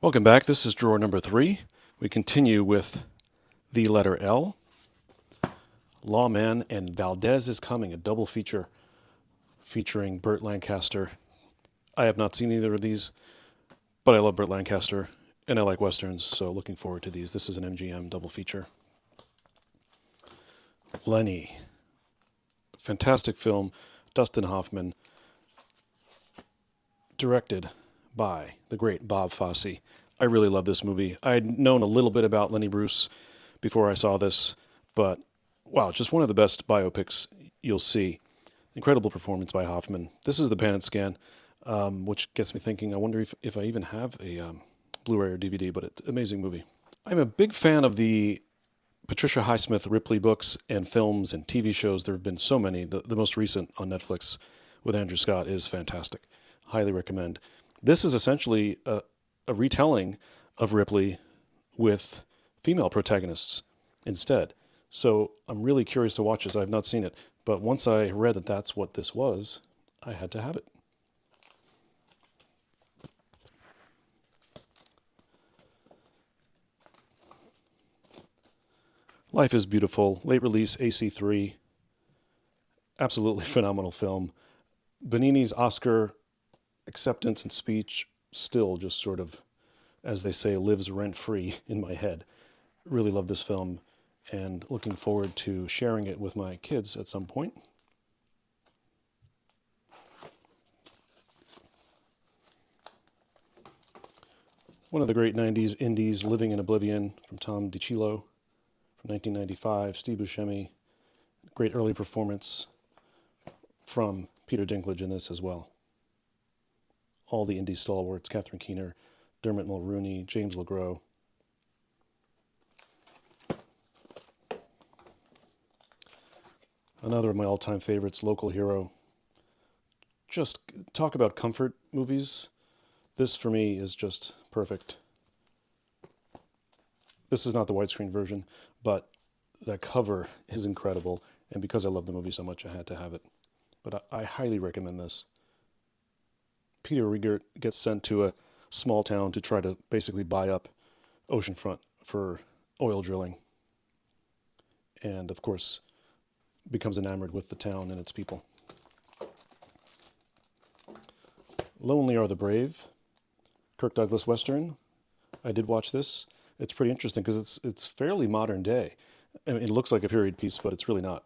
Welcome back. This is drawer number 3. We continue with the letter L. Lawman and Valdez is Coming, a double feature featuring Burt Lancaster. I have not seen either of these, but I love Burt Lancaster and I like Westerns, so looking forward to these. This is an MGM double feature. Lenny. Fantastic film. Dustin Hoffman. Directed by the great Bob Fosse. I really love this movie. I'd known a little bit about Lenny Bruce before I saw this, but wow, just one of the best biopics you'll see. Incredible performance by Hoffman. This is the pan and scan, which gets me thinking, I wonder if I even have a Blu-ray or DVD, but it's an amazing movie. I'm a big fan of the Patricia Highsmith Ripley books and films and TV shows. There have been so many. The most recent on Netflix with Andrew Scott is fantastic. Highly recommend. This is essentially a retelling of Ripley with female protagonists instead. So I'm really curious to watch this. I've not seen it, but once I read that that's what this was, I had to have it. Life is Beautiful, late release AC3. Absolutely phenomenal film. Benigni's Oscar acceptance and speech still just sort of, as they say, lives rent-free in my head. Really love this film and looking forward to sharing it with my kids at some point. One of the great 90s indies, Living in Oblivion, from Tom DiCillo from 1995. Steve Buscemi, great early performance from Peter Dinklage in this as well. All the indie stalwarts, Catherine Keener, Dermot Mulroney, James LeGros. Another of my all-time favorites, Local Hero. Just talk about comfort movies. This, for me, is just perfect. This is not the widescreen version, but the cover is incredible, and because I love the movie so much, I had to have it. But I highly recommend this. Peter Riegert gets sent to a small town to try to basically buy up oceanfront for oil drilling. And, of course, becomes enamored with the town and its people. Lonely Are the Brave, Kirk Douglas Western. I did watch this. It's pretty interesting because it's fairly modern day. I mean, it looks like a period piece, but it's really not.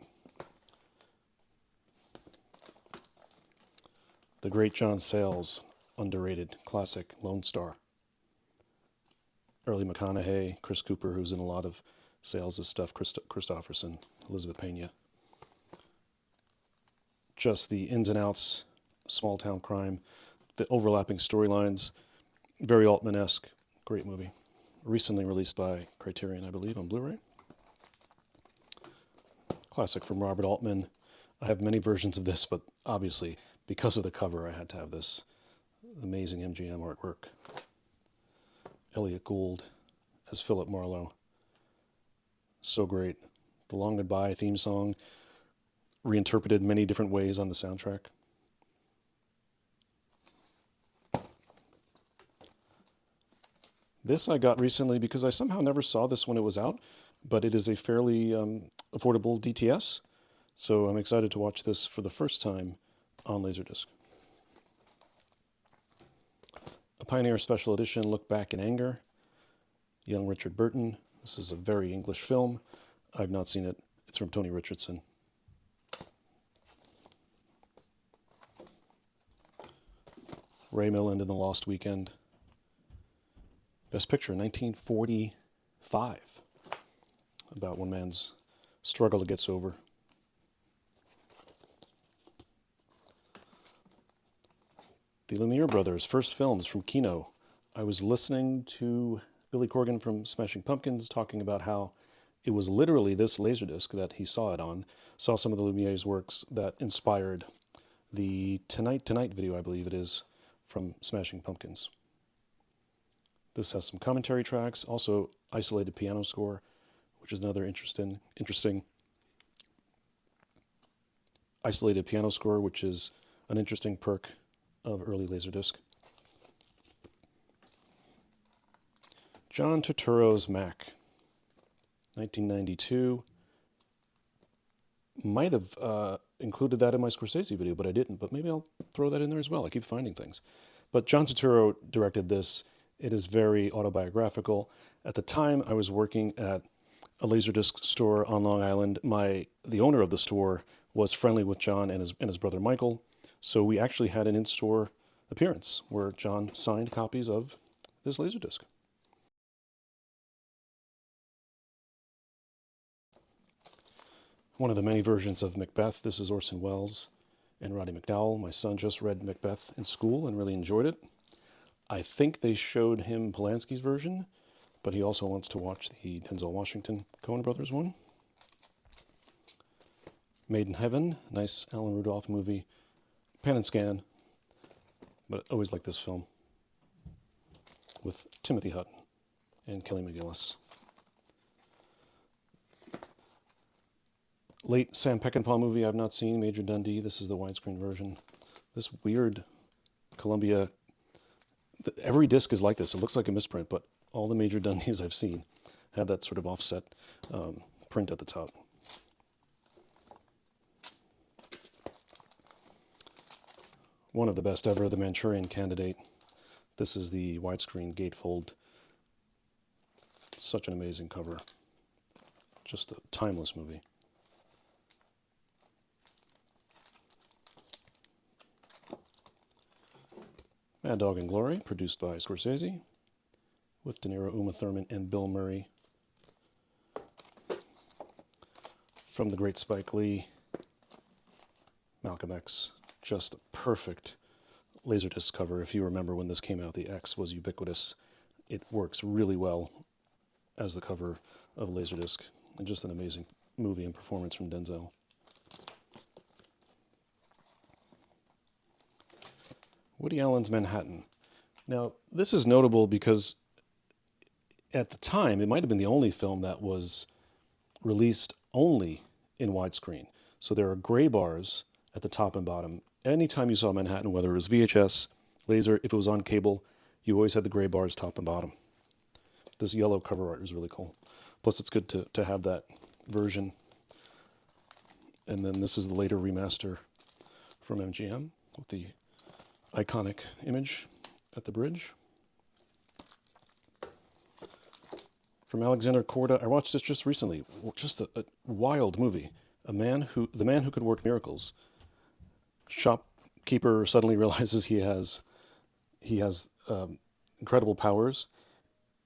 The great John Sayles, underrated classic, Lone Star. Early McConaughey, Chris Cooper, who's in a lot of Sayles' stuff, Christopherson, Elizabeth Pena. Just the ins and outs, small town crime, the overlapping storylines, very Altman-esque, great movie. Recently released by Criterion, I believe, on Blu-ray. Classic from Robert Altman. I have many versions of this, but obviously, because of the cover, I had to have this. Amazing MGM artwork. Elliot Gould as Philip Marlowe. So great. The Long Goodbye theme song, reinterpreted many different ways on the soundtrack. This I got recently because I somehow never saw this when it was out, but it is a fairly affordable DTS, so I'm excited to watch this for the first time on Laserdisc. A Pioneer Special Edition, Look Back in Anger, young Richard Burton. This is a very English film. I've not seen it. It's from Tony Richardson. Ray Milland in The Lost Weekend. Best Picture, 1945. About one man's struggle to get sober. The Lumiere Brothers' first films from Kino. I was listening to Billy Corgan from Smashing Pumpkins talking about how it was literally this Laserdisc that he saw it on, saw some of the Lumiere's works that inspired the Tonight Tonight video, I believe it is, from Smashing Pumpkins. This has some commentary tracks, also isolated piano score, which is another interesting isolated piano score, which is an interesting perk of early Laserdisc. John Turturro's Mac, 1992. Might have included that in my Scorsese video, but I didn't. But maybe I'll throw that in there as well. I keep finding things. But John Turturro directed this. It is very autobiographical. At the time, I was working at a Laserdisc store on Long Island. The owner of the store was friendly with John and his brother Michael. So we actually had an in-store appearance where John signed copies of this Laserdisc. One of the many versions of Macbeth. This is Orson Welles and Roddy McDowall. My son just read Macbeth in school and really enjoyed it. I think they showed him Polanski's version, but he also wants to watch the Denzel Washington Coen Brothers one. Made in Heaven, nice Alan Rudolph movie. Pan and Scan, but I always like this film with Timothy Hutton and Kelly McGillis. Late Sam Peckinpah movie I've not seen, Major Dundee. This is the widescreen version. This weird Columbia, every disc is like this. It looks like a misprint, but all the Major Dundees I've seen have that sort of offset print at the top. One of the best ever, The Manchurian Candidate. This is the widescreen gatefold. Such an amazing cover. Just a timeless movie. Mad Dog and Glory, produced by Scorsese, with De Niro, Uma Thurman, and Bill Murray. From the great Spike Lee, Malcolm X. Just a perfect Laserdisc cover. If you remember when this came out, the X was ubiquitous. It works really well as the cover of Laserdisc. And just an amazing movie and performance from Denzel. Woody Allen's Manhattan. Now, this is notable because at the time, it might have been the only film that was released only in widescreen. So there are gray bars at the top and bottom. Anytime you saw Manhattan, whether it was VHS, laser, if it was on cable, you always had the gray bars top and bottom. This yellow cover art is really cool. Plus, it's good to have that version. And then this is the later remaster from MGM with the iconic image at the bridge. From Alexander Korda, I watched this just recently. Just a wild movie. The man who could work miracles. Shopkeeper suddenly realizes he has incredible powers,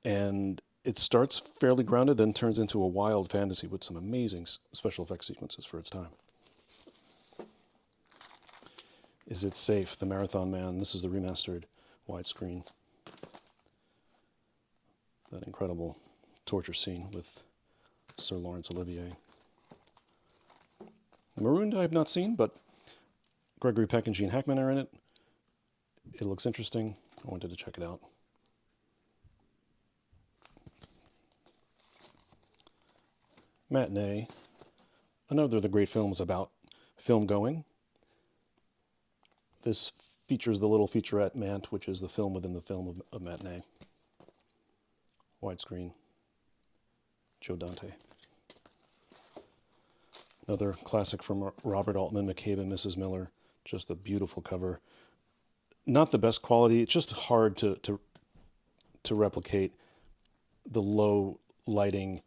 and it starts fairly grounded, then turns into a wild fantasy with some amazing special effects sequences for its time. Is It Safe? The Marathon Man. This is the remastered widescreen. That incredible torture scene with Sir Laurence Olivier. Marooned I have not seen, but Gregory Peck and Gene Hackman are in it. It looks interesting. I wanted to check it out. Matinee. Another of the great films about film going. This features the little featurette Mant, which is the film within the film of Matinee. Widescreen. Joe Dante. Another classic from Robert Altman, McCabe and Mrs. Miller. Just a beautiful cover. Not the best quality. It's just hard to replicate the low lighting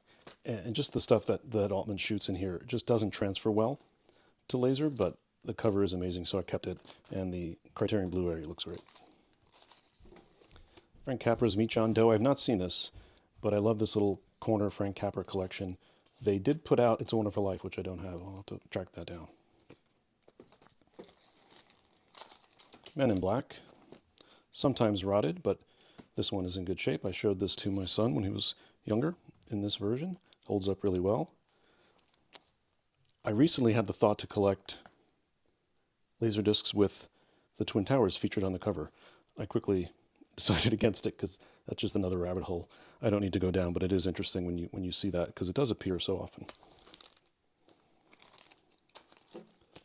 and just the stuff that Altman shoots in here. It just doesn't transfer well to laser, but the cover is amazing, so I kept it. And the Criterion Blu-ray looks great. Frank Capra's Meet John Doe. I've not seen this, but I love this little corner Frank Capra collection. They did put out It's a Wonderful Life, which I don't have. I'll have to track that down. Men in Black. Sometimes rotted, but this one is in good shape. I showed this to my son when he was younger in this version. Holds up really well. I recently had the thought to collect Laserdiscs with the Twin Towers featured on the cover. I quickly decided against it because that's just another rabbit hole I don't need to go down, but it is interesting when you see that because it does appear so often.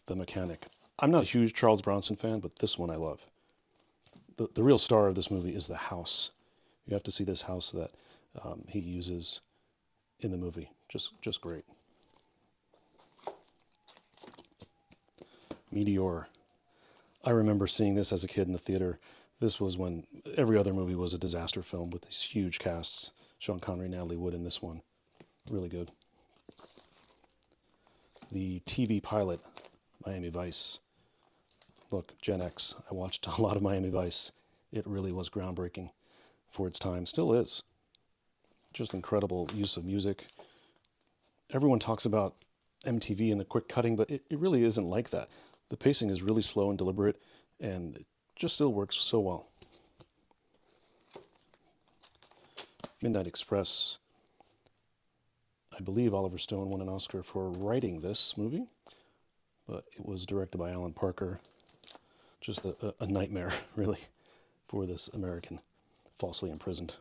The Mechanic. I'm not a huge Charles Bronson fan, but this one I love. The real star of this movie is the house. You have to see this house that he uses in the movie. Just great. Meteor. I remember seeing this as a kid in the theater. This was when every other movie was a disaster film with these huge casts. Sean Connery, Natalie Wood in this one. Really good. The TV pilot, Miami Vice. Look, Gen X. I watched a lot of Miami Vice. It really was groundbreaking for its time. Still is. Just incredible use of music. Everyone talks about MTV and the quick cutting, but it really isn't like that. The pacing is really slow and deliberate, and it just still works so well. Midnight Express. I believe Oliver Stone won an Oscar for writing this movie, but it was directed by Alan Parker. Just a nightmare, really, for this American falsely imprisoned.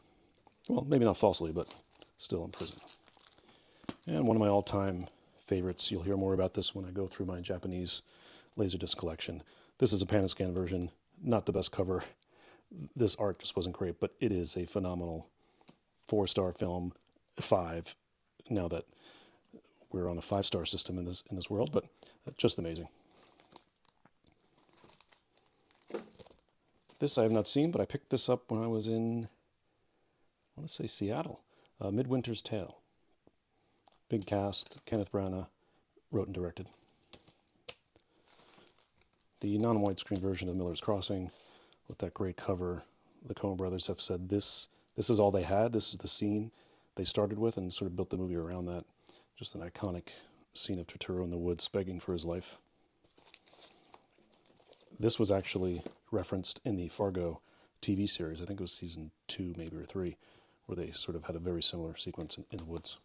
Well, maybe not falsely, but still in prison. And one of my all-time favorites, you'll hear more about this when I go through my Japanese Laserdisc collection. This is a Pan-Scan version, not the best cover. This art just wasn't great, but it is a phenomenal 4-star film, 5, now that we're on a 5-star system in this world, but just amazing. This I have not seen, but I picked this up when I was in, I want to say Seattle, Midwinter's Tale. Big cast, Kenneth Branagh wrote and directed. The non-widescreen version of Miller's Crossing, with that great cover. The Coen brothers have said this is all they had. This is the scene they started with and sort of built the movie around that. Just an iconic scene of Turturro in the woods begging for his life. This was actually referenced in the Fargo TV series. I think it was season 2, maybe, or 3, where they sort of had a very similar sequence in the woods.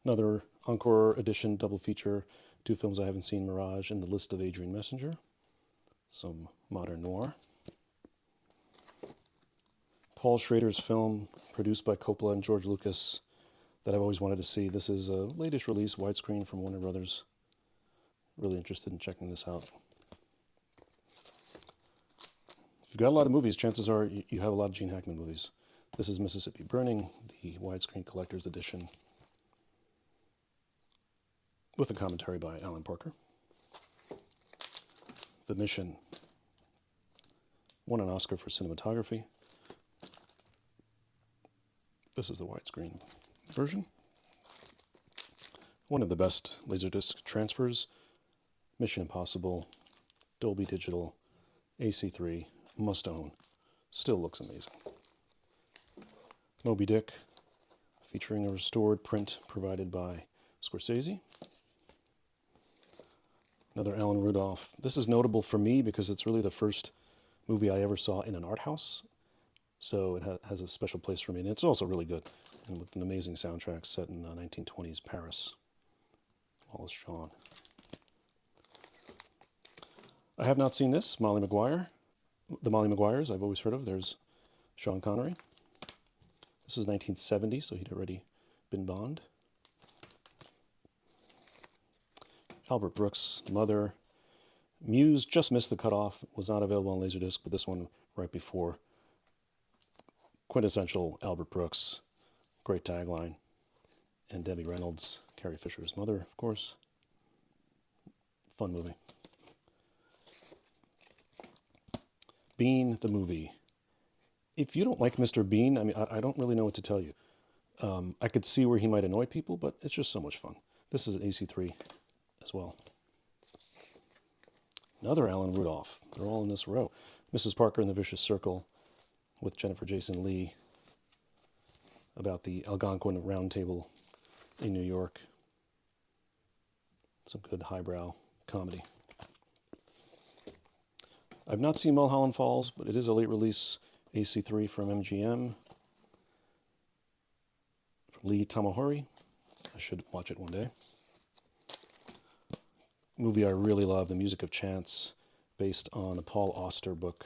Another Encore edition double feature, 2 films I haven't seen, Mirage and The List of Adrian Messenger. Some modern noir. Paul Schrader's film, produced by Coppola and George Lucas, that I've always wanted to see. This is a latest release, widescreen from Warner Brothers. Really interested in checking this out. If you've got a lot of movies, chances are you have a lot of Gene Hackman movies. This is Mississippi Burning, the widescreen collector's edition, with a commentary by Alan Parker. The Mission won an Oscar for cinematography. This is the widescreen version. One of the best Laserdisc transfers. Mission Impossible, Dolby Digital, AC3, must own. Still looks amazing. Moby Dick, featuring a restored print provided by Scorsese. Another Alan Rudolph. This is notable for me because it's really the first movie I ever saw in an art house. So it has a special place for me. And it's also really good, and with an amazing soundtrack set in 1920s Paris. Wallace Shawn. I have not seen this, Molly Maguire. The Molly Maguires I've always heard of. There's Sean Connery. This is 1970, so he'd already been Bond. Albert Brooks, Mother. Muse just missed the cutoff, was not available on Laserdisc, but this one right before. Quintessential Albert Brooks, great tagline. And Debbie Reynolds, Carrie Fisher's mother, of course. Fun movie. Bean, the movie. If you don't like Mr. Bean, I mean, I don't really know what to tell you. I could see where he might annoy people, but it's just so much fun. This is an AC3 as well. Another Alan Rudolph. They're all in this row. Mrs. Parker and the Vicious Circle with Jennifer Jason Leigh, about the Algonquin Round Table in New York. Some good highbrow comedy. I've not seen Mulholland Falls, but it is a late release AC3 from MGM. From Lee Tamahori. I should watch it one day. Movie I really love, The Music of Chance, based on a Paul Auster book.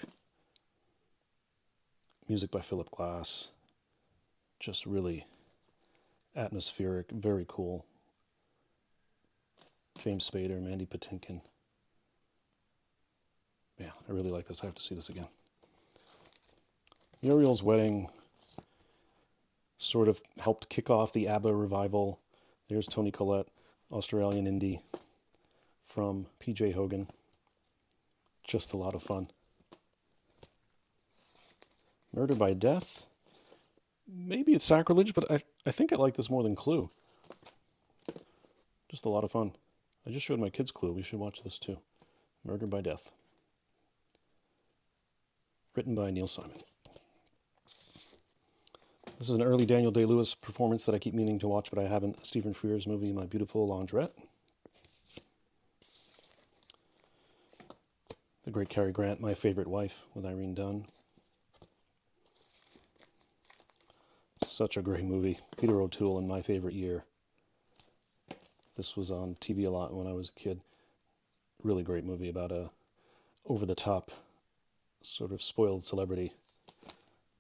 Music by Philip Glass. Just really atmospheric, very cool. James Spader, Mandy Patinkin. Yeah, I really like this. I have to see this again. Muriel's Wedding sort of helped kick off the ABBA revival. There's Toni Collette, Australian indie from P.J. Hogan. Just a lot of fun. Murder by Death. Maybe it's sacrilege, but I think I like this more than Clue. Just a lot of fun. I just showed my kids Clue. We should watch this too. Murder by Death. Written by Neil Simon. This is an early Daniel Day-Lewis performance that I keep meaning to watch, but I haven't. Stephen Frears' movie, My Beautiful Laundrette. The great Cary Grant, My Favorite Wife, with Irene Dunne. Such a great movie. Peter O'Toole in My Favorite Year. This was on TV a lot when I was a kid. Really great movie about a over-the-top, sort of spoiled celebrity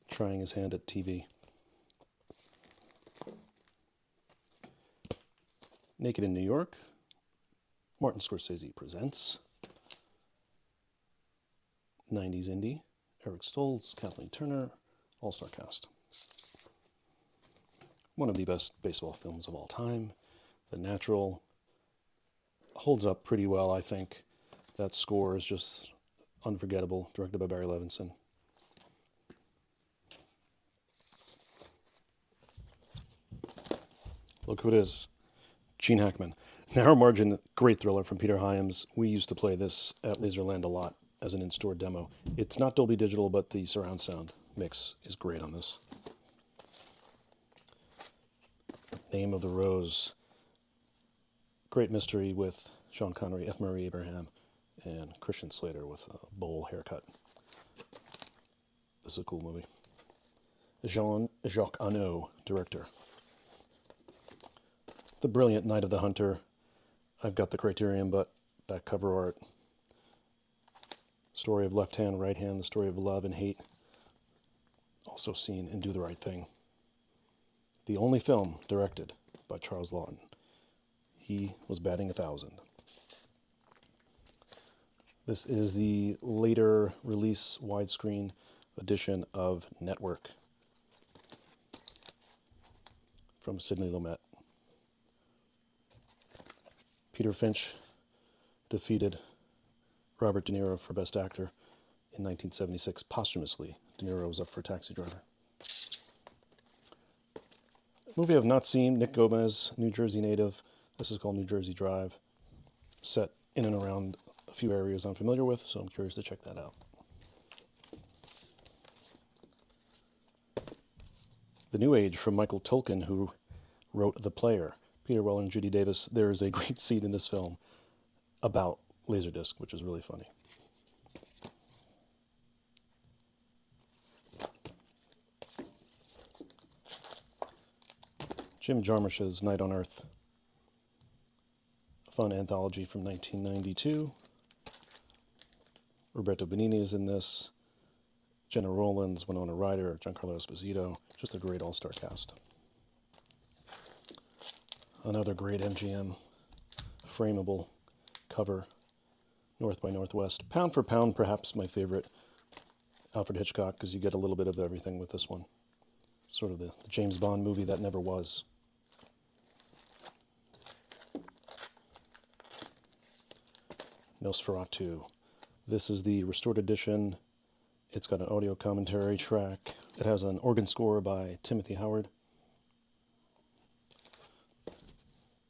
trying his hand at TV. Naked in New York. Martin Scorsese presents. 90s indie. Eric Stoltz, Kathleen Turner, all-star cast. One of the best baseball films of all time. The Natural holds up pretty well, I think. That score is just unforgettable, directed by Barry Levinson. Look who it is. Gene Hackman. Narrow Margin, great thriller from Peter Hyams. We used to play this at Laserland a lot as an in-store demo. It's not Dolby Digital, but the surround sound mix is great on this. Name of the Rose. Great mystery with Sean Connery, F. Murray Abraham, and Christian Slater with a bowl haircut. This is a cool movie. Jean-Jacques Annaud, director. The brilliant Night of the Hunter. I've got the Criterion, but that cover art. Story of left hand, right hand, the story of love and hate. Also seen in Do the Right Thing. The only film directed by Charles Lawton. He was batting 1,000. This is the later release widescreen edition of Network from Sidney Lumet. Peter Finch defeated Robert De Niro for Best Actor in 1976 posthumously. De Niro was up for Taxi Driver. Movie I've not seen, Nick Gomez, New Jersey native. This is called New Jersey Drive. Set in and around a few areas I'm familiar with, so I'm curious to check that out. The New Age from Michael Tolkien, who wrote The Player. Peter Weller and Judy Davis. There is a great scene in this film about Laserdisc, which is really funny. Jim Jarmusch's Night on Earth. A fun anthology from 1992. Roberto Benigni is in this. Jenna Rollins, Winona Ryder, Giancarlo Esposito. Just a great all-star cast. Another great MGM frameable cover, North by Northwest. Pound for pound, perhaps my favorite Alfred Hitchcock, because you get a little bit of everything with this one. Sort of the James Bond movie that never was. Nosferatu. This is the restored edition. It's got an audio commentary track. It has an organ score by Timothy Howard.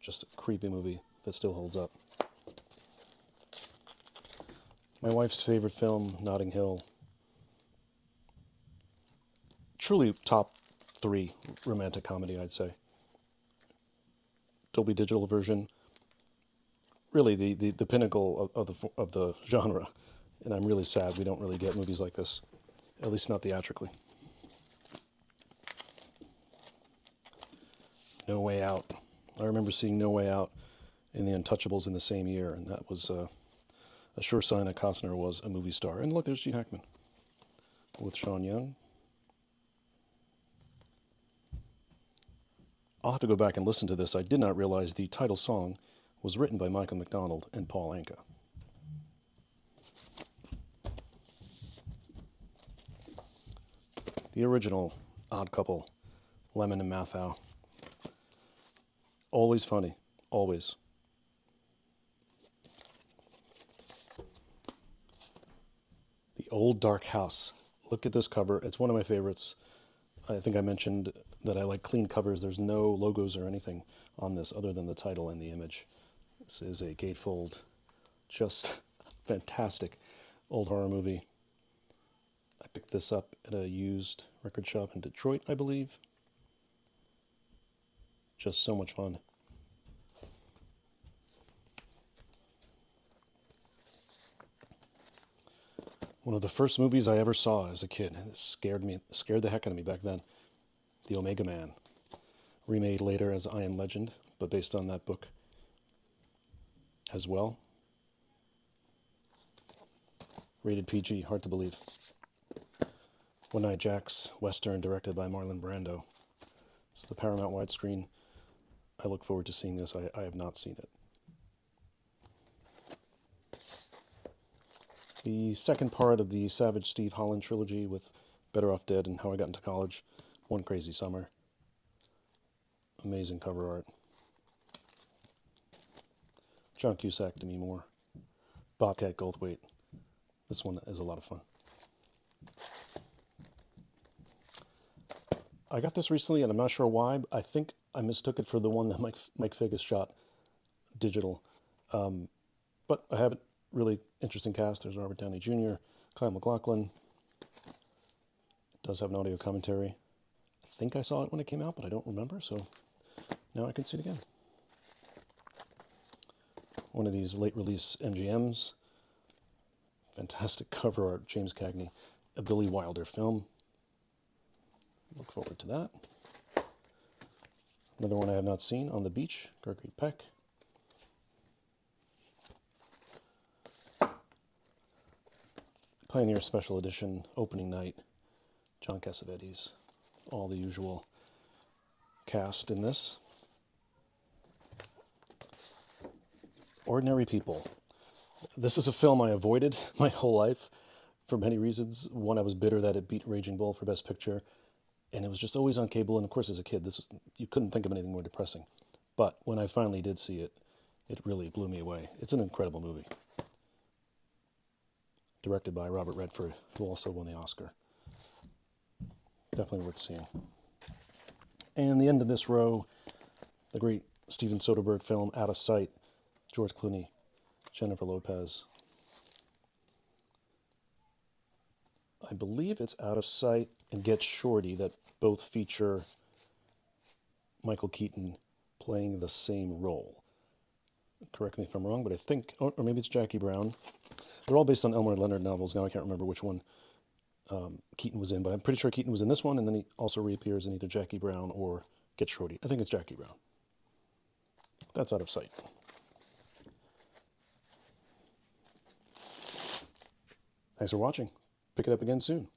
Just a creepy movie that still holds up. My wife's favorite film, Notting Hill. Truly top 3 romantic comedy, I'd say. Dolby Digital version. Really the pinnacle of the genre. And I'm really sad we don't really get movies like this. At least not theatrically. No Way Out. I remember seeing No Way Out in The Untouchables in the same year, and that was a sure sign that Costner was a movie star. And look, there's Gene Hackman with Sean Young. I'll have to go back and listen to this. I did not realize the title song was written by Michael McDonald and Paul Anka. The original Odd Couple, Lemon and Mathau. Always funny. Always. The Old Dark House. Look at this cover. It's one of my favorites. I think I mentioned that I like clean covers. There's no logos or anything on this other than the title and the image. This is a gatefold, just fantastic old horror movie. I picked this up at a used record shop in Detroit, I believe. Just so much fun. One of the first movies I ever saw as a kid, and it scared the heck out of me back then. The Omega Man. Remade later as I Am Legend, but based on that book as well. Rated PG, hard to believe. One Night Jack's Western, directed by Marlon Brando. It's the Paramount widescreen. I look forward to seeing this. I have not seen it. The second part of the Savage Steve Holland trilogy with Better Off Dead and How I Got Into College. One Crazy Summer. Amazing cover art. John Cusack, Demi Moore. Bobcat Goldthwait. This one is a lot of fun. I got this recently, and I'm not sure why. I think I mistook it for the one that Mike Figgis shot digital. But I have it. Really interesting cast. There's Robert Downey Jr., Kyle MacLachlan. It does have an audio commentary. I think I saw it when it came out, but I don't remember, so now I can see it again. One of these late release MGMs. Fantastic cover art, James Cagney. A Billy Wilder film. Look forward to that. Another one I have not seen, On the Beach, Gregory Peck. Pioneer Special Edition, opening night, John Cassavetes. All the usual cast in this. Ordinary People. This is a film I avoided my whole life for many reasons. One, I was bitter that it beat Raging Bull for Best Picture, and it was just always on cable, and of course as a kid, you couldn't think of anything more depressing. But when I finally did see it, it really blew me away. It's an incredible movie. Directed by Robert Redford, who also won the Oscar. Definitely worth seeing. And the end of this row, the great Steven Soderbergh film, Out of Sight, George Clooney, Jennifer Lopez. I believe it's Out of Sight and Get Shorty that both feature Michael Keaton playing the same role. Correct me if I'm wrong, but I think, or maybe it's Jackie Brown. They're all based on Elmore Leonard novels. Now I can't remember which one Keaton was in, but I'm pretty sure Keaton was in this one, and then he also reappears in either Jackie Brown or Get Shorty. I think it's Jackie Brown. That's Out of Sight. Thanks for watching. Pick it up again soon.